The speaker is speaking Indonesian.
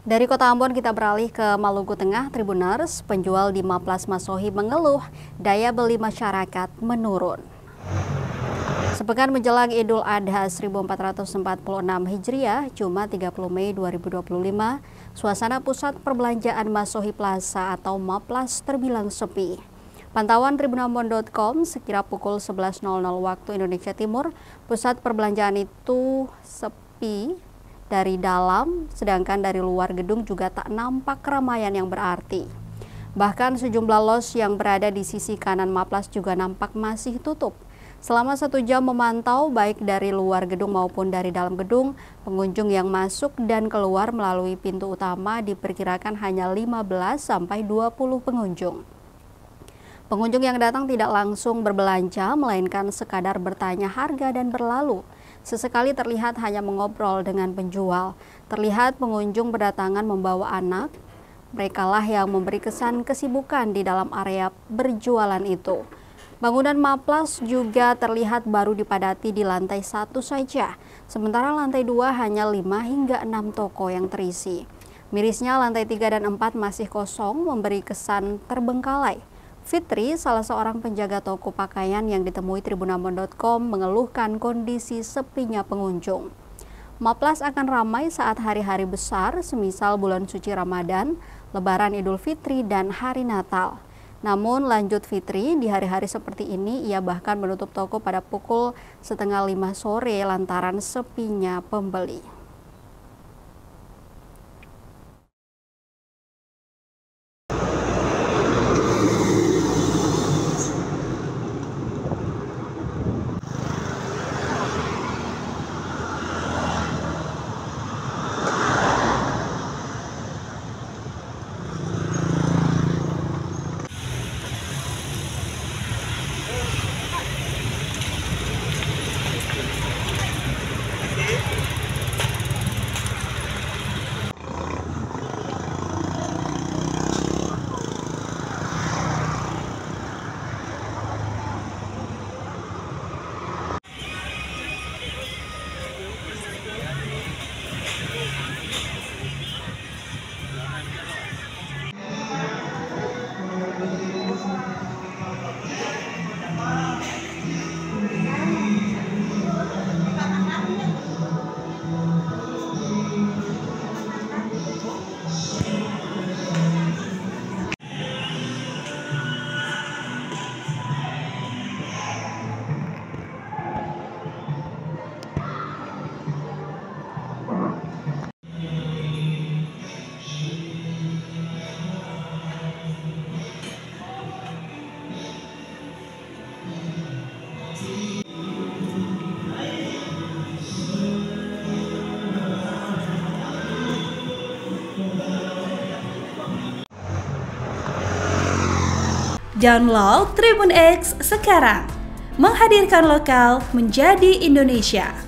Dari Kota Ambon kita beralih ke Maluku Tengah. Tribuners, penjual di Maplas Masohi mengeluh daya beli masyarakat menurun. Sepekan menjelang Idul Adha 1446 Hijriah, Jumat 30 Mei 2025, suasana pusat perbelanjaan Masohi Plaza atau Maplas terbilang sepi. Pantauan tribunambon.com, sekira pukul 11.00 waktu Indonesia Timur, pusat perbelanjaan itu sepi dari dalam, sedangkan dari luar gedung juga tak nampak keramaian yang berarti. Bahkan sejumlah los yang berada di sisi kanan Maplas juga nampak masih tutup. Selama 1 jam memantau baik dari luar gedung maupun dari dalam gedung, pengunjung yang masuk dan keluar melalui pintu utama diperkirakan hanya 15-20 pengunjung. Pengunjung yang datang tidak langsung berbelanja, melainkan sekadar bertanya harga dan berlalu. Sesekali terlihat hanya mengobrol dengan penjual. Terlihat pengunjung berdatangan membawa anak. Merekalah yang memberi kesan kesibukan di dalam area berjualan itu. Bangunan Maplas juga terlihat baru dipadati di lantai 1 saja, sementara lantai 2 hanya 5 hingga 6 toko yang terisi. Mirisnya lantai 3 dan 4 masih kosong, memberi kesan terbengkalai. Fitri, salah seorang penjaga toko pakaian yang ditemui tribunambon.com, mengeluhkan kondisi sepinya pengunjung. Maplas akan ramai saat hari-hari besar, semisal bulan suci Ramadan, Lebaran Idul Fitri, dan Hari Natal. Namun lanjut Fitri, di hari-hari seperti ini ia bahkan menutup toko pada pukul 4:30 sore lantaran sepinya pembeli. Download Tribun X sekarang, menghadirkan lokal menjadi Indonesia.